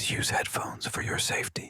Please use headphones for your safety.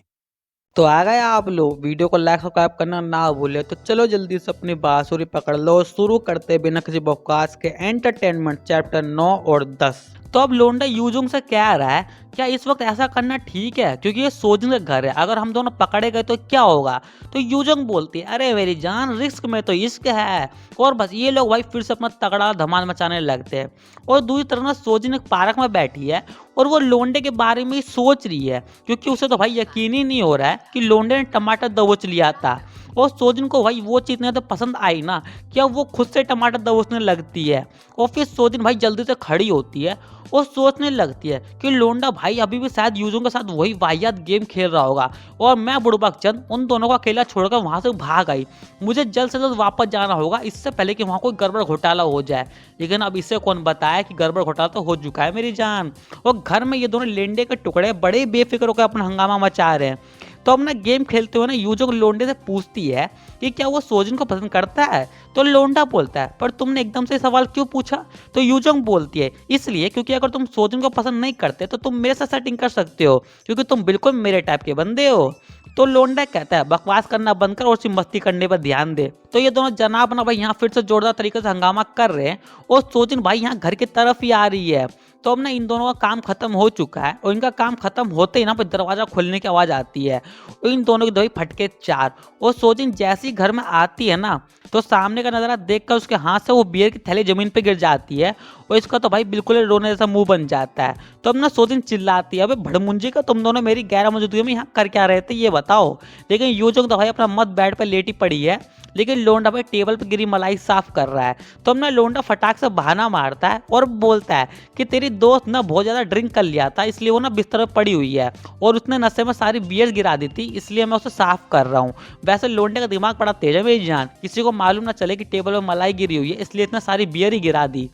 तो आ गए आप लोग। वीडियो को लाइक सब्सक्राइब करना ना भूले। तो चलो जल्दी से अपनी बांसुरी पकड़ लो, शुरू करते बिना किसी बकवास के एंटरटेनमेंट चैप्टर 9 और 10। तो अब लोंडा यूजुंग से कह रहा है क्या इस वक्त ऐसा करना ठीक है, क्योंकि ये सोजन का घर है, अगर हम दोनों पकड़े गए तो क्या होगा। तो यूजुंग बोलती है अरे मेरी जान, रिस्क में तो इश्क है। और बस ये लोग भाई फिर से अपना तगड़ा धमाल मचाने लगते हैं। और दूसरी तरफ ना सोजन एक पार्क में बैठी है और वो लोंडे के बारे में ही सोच रही है, क्योंकि उसे तो भाई यकीन ही नहीं हो रहा है कि लोंडे ने टमाटर दबोच लिया था। और सोजन को भाई वो चीज़ नहीं तो पसंद आई ना कि अब वो खुद से टमाटर दबोचने लगती है। और फिर सोजन भाई जल्दी से खड़ी होती है और सोचने लगती है कि लोंडा भाई अभी भी शायद यूजुंग के साथ वही वाहियात गेम खेल रहा होगा और मैं बुड़बक चंद उन दोनों को अकेला छोड़कर वहां से भाग आई। मुझे जल्द से जल्द वापस जाना होगा इससे पहले कि वहां कोई गड़बड़ घोटाला हो जाए। लेकिन अब इसे कौन बताया कि गड़बड़ घोटाला तो हो चुका है मेरी जान। और घर में ये दोनों लेंडे के टुकड़े बड़े बेफिक्र होकर अपना हंगामा मचा रहे हैं। तो अपना गेम खेलते हुए ना यूजुंग लोंडे से पूछती है कि क्या वो सोजन को पसंद करता है। तो लोंडा बोलता है पर तुमने एकदम से सवाल क्यों पूछा। तो यूजुंग बोलती है इसलिए क्योंकि अगर तुम सोजन को पसंद नहीं करते तो तुम मेरे साथ सेटिंग कर सकते हो, क्योंकि तुम बिल्कुल मेरे टाइप के बंदे हो। तो लोंडा कहता है बकवास करना बंद कर और सिर्फ मस्ती करने पर ध्यान दे। तो ये दोनों जनाब ना भाई यहाँ फिर से जोरदार तरीके से हंगामा कर रहे हैं और सोजन भाई यहाँ घर की तरफ ही आ रही है। तो अब ना इन दोनों का काम खत्म हो चुका है और इनका काम खत्म होते ही ना दरवाजा खुलने की आवाज आती है और इन दोनों की दो फटके चार। और सोजिन जैसी घर में आती है ना तो सामने का नजारा देखकर उसके हाथ से वो बियर की थैली जमीन पे गिर जाती है और इसका तो भाई बिल्कुल रोने जैसा मुंह बन जाता है। तो अब ना सोजिन चिल्लाती है अबे भड़मुंजी का, तुम दोनों मेरी गैर मौजूदगी में यहाँ कर क्या रहे थे ये बताओ। लेकिन यूजुंग तो भाई अपना मत बेड पर लेटी पड़ी है, लेकिन लोंडा भाई टेबल पर गिरी मलाई साफ कर रहा है। तो अब ना लोंडा फटाक से बहाना मारता है और बोलता है कि तेरी दोस्त ना बहुत ज्यादा ड्रिंक कर लिया था इसलिए वो ना बिस्तर पर पड़ी हुई है और उसने नशे में सारी बियर गिरा दी थी, इसलिए मैं उसे साफ कर रहा हूँ। वैसे लोंडे का दिमाग बड़ा तेज है मेरी जान, किसी को मालूम ना चले कि टेबल पर मलाई गिरी हुई है इसलिए इतना सारी बियर ही गिरा दी।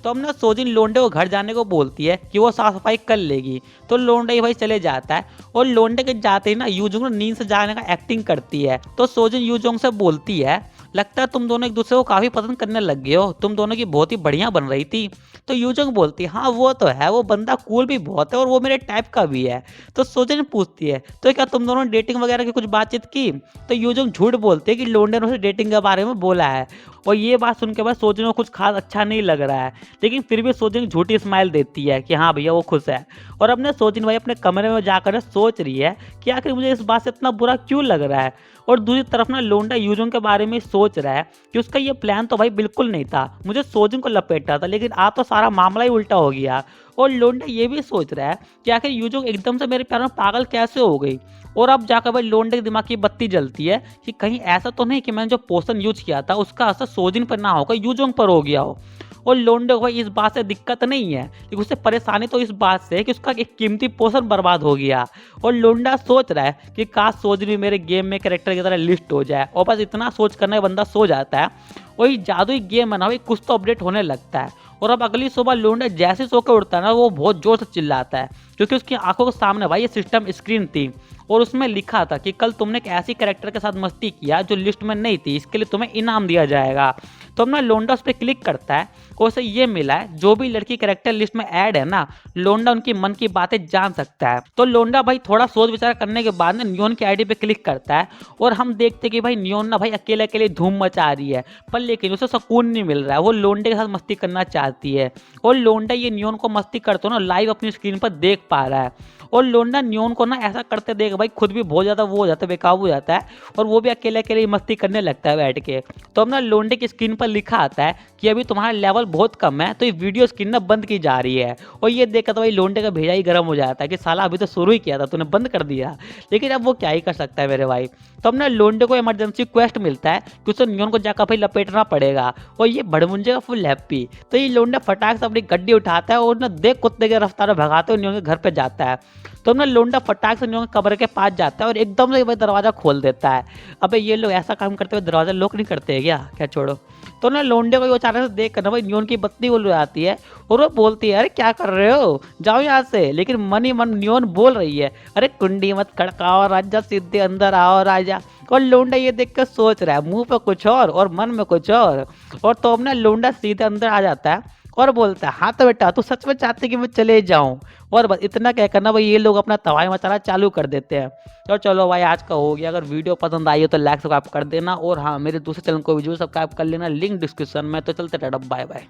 तो अब ना सोजिन लोंडे को घर जाने को बोलती है कि वो साफ सफाई कर लेगी। तो लोंडे ही भाई चले जाता है और लोंडे के जाते ही ना यूजुंग नींद से जाने का एक्टिंग करती है। तो सोजिन यूजुंग से बोलती है लगता है तुम दोनों एक दूसरे को काफी पसंद करने लग गए हो, तुम दोनों की बहुत ही बढ़िया बन रही थी। तो यूजुंग बोलती है हाँ वो तो है, वो बंदा कूल भी बहुत है और वो मेरे टाइप का भी है। तो सोजिन पूछती है तो क्या तुम दोनों डेटिंग वगैरह की कुछ बातचीत की। तो यूजुंग झूठ बोलती है कि लोंडे ने उसे डेटिंग के बारे में बोला है और ये बात सुन के बाद सोजिन को कुछ खास अच्छा नहीं लग रहा है, लेकिन फिर भी सोजिन झूठी स्माइल देती है कि हाँ भैया वो खुश है। और अब ना सोजिन भाई अपने कमरे में जाकर सोच रही है कि आखिर मुझे इस बात से इतना बुरा क्यों लग रहा है। और दूसरी तरफ ना लोंडा यूजुंग के बारे में सोच रहा है कि उसका ये प्लान तो भाई बिल्कुल नहीं था, मुझे सोजिन को लपेटा था, लेकिन आज तो सारा मामला ही उल्टा हो गया। और लोंडा ये भी सोच रहा है कि आखिर यूजुंग एकदम से मेरे प्यार में पागल कैसे हो गई। और अब जाकर भाई लोंडे के दिमाग की बत्ती जलती है कि कहीं ऐसा तो नहीं कि मैंने जो पोषण यूज किया था उसका असर सोजिन पर ना होकर यूजुंग पर हो गया हो। और लोंडे को भाई इस बात से दिक्कत नहीं है, लेकिन उसे परेशानी तो इस बात से है कि उसका एक कीमती पोषण बर्बाद हो गया। और लोंडा सोच रहा है कि काश सोजिन भी मेरे गेम में कैरेक्टर की तरह लिस्ट हो जाए, और बस इतना सोच करने बंदा सो जाता है। वही जादुई गेम है ना भाई कुछ तो अपडेट होने लगता है। और अब अगली सुबह लोंडा जैसे सो के उठता है ना वो बहुत जोर से चिल्लाता है, क्योंकि उसकी आंखों के सामने भाई ये सिस्टम स्क्रीन थी और उसमें लिखा था कि कल तुमने एक ऐसी कैरेक्टर के साथ मस्ती किया जो लिस्ट में नहीं थी, इसके लिए तुम्हें इनाम दिया जाएगा। तो अपना लोंडा उस पर क्लिक करता है और उसे ये मिला है जो भी लड़की कैरेक्टर लिस्ट में ऐड है ना लोंडा उनकी मन की बातें जान सकता है। तो लोंडा भाई थोड़ा सोच विचार करने के बाद ना नियोन की आईडी पे क्लिक करता है और हम देखते कि भाई नियोन ना भाई अकेले अकेले धूम मचा रही है, पर लेकिन उसे सुकून नहीं मिल रहा है, वो लोंडे के साथ मस्ती करना चाहती है। और लोंडा ये नियोन को मस्ती करते हो ना लाइव अपनी स्क्रीन पर देख पा रहा है। और लोंडा नियोन को ना ऐसा करते देख भाई खुद भी बहुत ज्यादा वो हो जाता है, बेकाबू हो जाता है और वो भी अकेले अकेले मस्ती करने लगता है बैठ के। तो अब ना लोंडे की स्क्रीन पर लिखा आता है कि अभी तुम्हारा लेवल बहुत कम है तो ये वीडियो स्क्रीन ना बंद की जा रही है। और ये देखकर तो भाई लोंडे का भेजा ही गर्म हो जाता है कि साला अभी तो शुरू ही किया था तूने बंद कर दिया, लेकिन अब वो क्या ही कर सकता है मेरे भाई। तो अब ना लोंडे को इमरजेंसी क्वेस्ट मिलता है कि उसे नियोन को जाकर भाई लपेटना पड़ेगा और ये भड़मुंजे का फुल हैप्पी। तो ये लोंडा फटाक से अपनी गड्डी उठाता है और ना देख कुत्ते के रफ्तार में भगाते हुए नियोन के घर पे जाता है। तो ना लोंडा फटाक से नियोन के कमरे के पास जाता है और एकदम से भाई दरवाजा खोल देता है। अबे ये लोग ऐसा काम करते हुए दरवाजा लॉक नहीं करते हैं क्या छोड़ो। तो ना लोंडे को अचानक से देख कर ना भाई नियोन की बत्ती उड़ जाती है और वो बोलती है अरे क्या कर रहे हो, जाओ यहाँ से। लेकिन मन ही मन नियोन बोल रही है अरे कुंडी मत खड़काओ राजा, सीधे अंदर आओ राजा। और लोंडा ये देख कर सोच रहा है मुंह पे कुछ और मन में कुछ और। तो अब ना लोंडा सीधे अंदर आ जाता है और बोलता है हाँ तो बेटा तू सच में चाहते कि मैं चले जाऊं। और बस इतना क्या करना भाई, ये लोग अपना तबाही मचाना चालू कर देते हैं। तो चलो भाई आज का हो गया। अगर वीडियो पसंद आई हो तो लाइक सब्सक्राइब कर देना, और हाँ मेरे दूसरे चैनल को भी जरूर सब्सक्राइब कर लेना, लिंक डिस्क्रिप्शन में। तो चलते टाटा बाय बाय।